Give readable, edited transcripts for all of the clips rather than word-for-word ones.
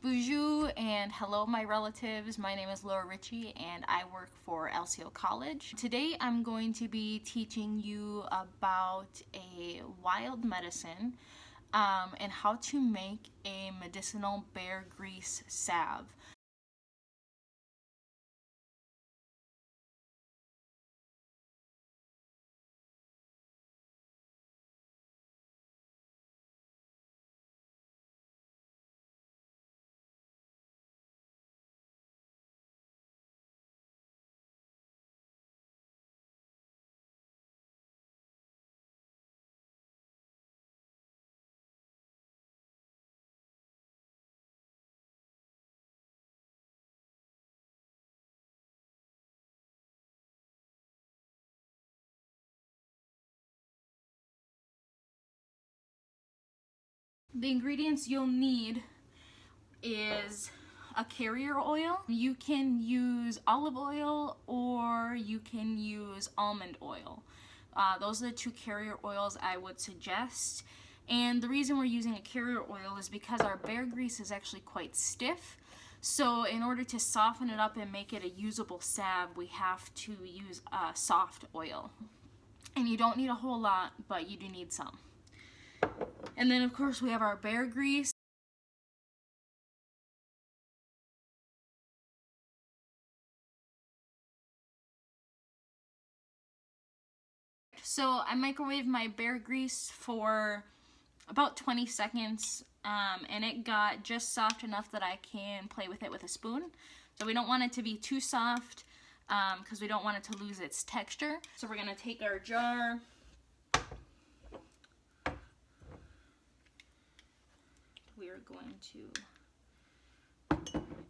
Bonjour and hello my relatives, my name is Laura Ritchie and I work for LCOOC College. Today I'm going to be teaching you about a wild medicine and how to make a medicinal bear grease salve. The ingredients you'll need is a carrier oil. You can use olive oil or you can use almond oil. Those are the two carrier oils I would suggest. And the reason we're using a carrier oil is because our bear grease is actually quite stiff. So in order to soften it up and make it a usable salve, we have to use a soft oil. And you don't need a whole lot, but you do need some. And then of course we have our bear grease. So I microwaved my bear grease for about 20 seconds and it got just soft enough that I can play with it with a spoon. So we don't want it to be too soft because we don't want it to lose its texture. So we're going to take our jar, we are going to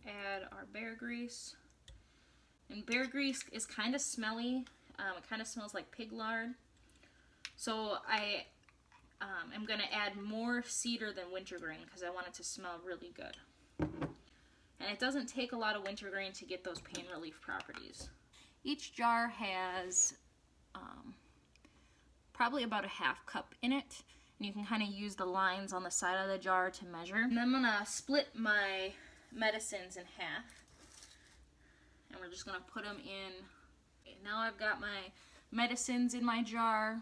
add our bear grease. And bear grease is kind of smelly. It kind of smells like pig lard. So I am going to add more cedar than wintergreen because I want it to smell really good. And it doesn't take a lot of wintergreen to get those pain relief properties. Each jar has probably about a half cup in it. And you can kind of use the lines on the side of the jar to measure. And I'm going to split my medicines in half. And we're just going to put them in. Okay, now I've got my medicines in my jar.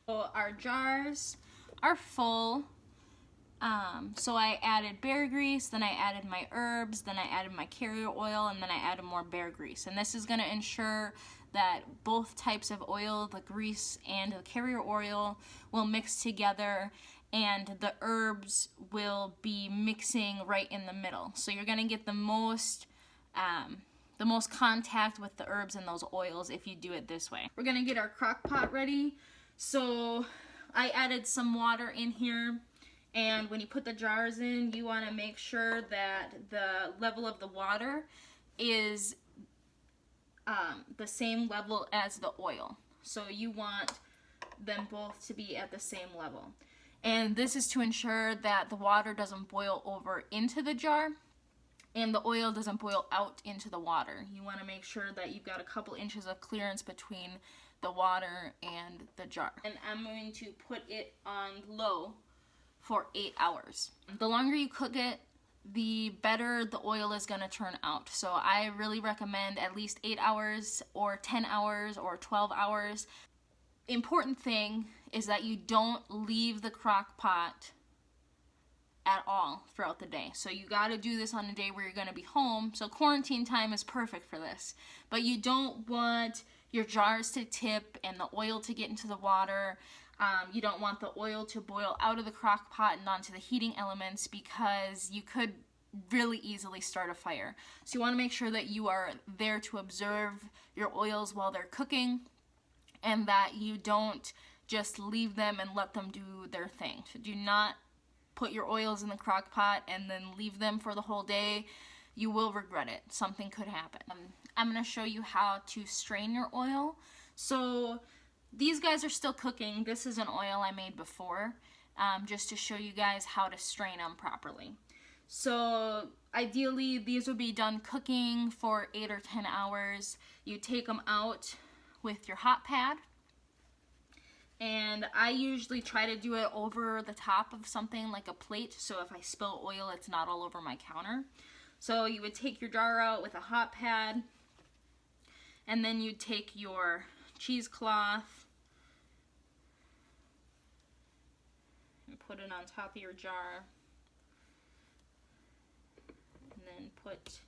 So our jars are full. So I added bear grease, then I added my herbs, then I added my carrier oil, and then I added more bear grease. And this is going to ensure that both types of oil, the grease and the carrier oil, will mix together and the herbs will be mixing right in the middle. So you're going to get the most contact with the herbs and those oils if you do it this way. We're going to get our crock pot ready. So I added some water in here, and when you put the jars in, you want to make sure that the level of the water is the same level as the oil. So you want them both to be at the same level. And this is to ensure that the water doesn't boil over into the jar and the oil doesn't boil out into the water. You want to make sure that you've got a couple inches of clearance between the water and the jar. And I'm going to put it on low for 8 hours. The longer you cook it, the better the oil is going to turn out. So I really recommend at least 8 hours or 10 hours or 12 hours. Important thing is that you don't leave the crock pot at all throughout the day. So you got to do this on a day where you're going to be home. So quarantine time is perfect for this. But you don't want your jars to tip and the oil to get into the water. You don't want the oil to boil out of the crock pot and onto the heating elements because you could really easily start a fire. So you want to make sure that you are there to observe your oils while they're cooking and that you don't just leave them and let them do their thing. So do not put your oils in the crock pot and then leave them for the whole day. You will regret it. Something could happen. I'm going to show you how to strain your oil. So these guys are still cooking. This is an oil I made before, just to show you guys how to strain them properly. So ideally these would be done cooking for 8 or 10 hours. You take them out with your hot pad And I usually try to do it over the top of something like a plate, so if I spill oil, it's not all over my counter. So you would take your jar out with a hot pad, and then you'd take your cheesecloth and put it on top of your jar, and then put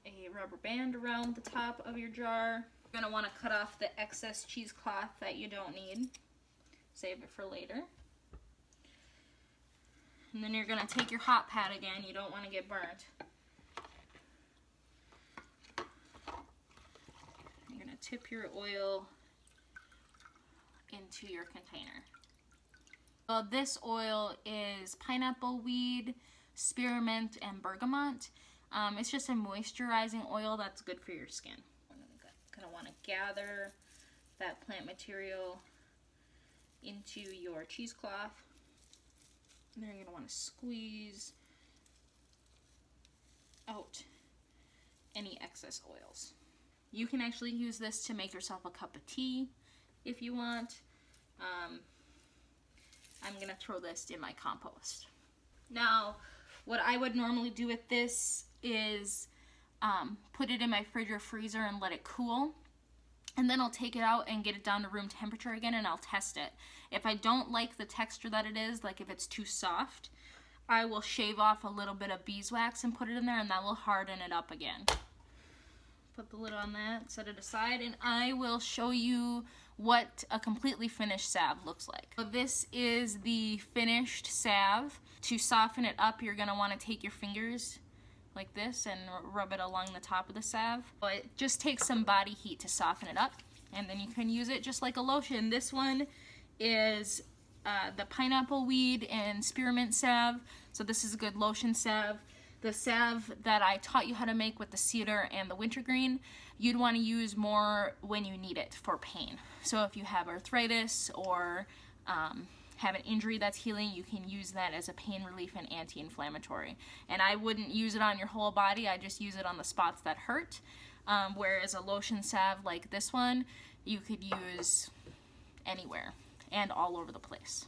a rubber band around the top of your jar. You're going to want to cut off the excess cheesecloth that you don't need. Save it for later. And then you're going to take your hot pad again. You don't want to get burnt. You're going to tip your oil into your container. Well, this oil is pineapple weed, spearmint, and bergamot. It's just a moisturizing oil that's good for your skin. You're going to want to gather that plant material into your cheesecloth. And then you're going to want to squeeze out any excess oils. You can actually use this to make yourself a cup of tea if you want. I'm going to throw this in my compost. Now, what I would normally do with this is put it in my fridge or freezer and let it cool. And then I'll take it out and get it down to room temperature again, and I'll test it. If I don't like the texture that it is, like if it's too soft, I will shave off a little bit of beeswax and put it in there, and that will harden it up again. Put the lid on that, set it aside, and I will show you what a completely finished salve looks like. So this is the finished salve. To soften it up, you're going to want to take your fingers like this and rub it along the top of the salve. But it just takes some body heat to soften it up, and then you can use it just like a lotion. This one is the pineapple weed and spearmint salve, so this is a good lotion salve. The salve that I taught you how to make with the cedar and the wintergreen, you'd want to use more when you need it for pain. So if you have arthritis or have an injury that's healing, you can use that as a pain relief and anti-inflammatory. And I wouldn't use it on your whole body, I just use it on the spots that hurt. Whereas a lotion salve like this one, you could use anywhere and all over the place.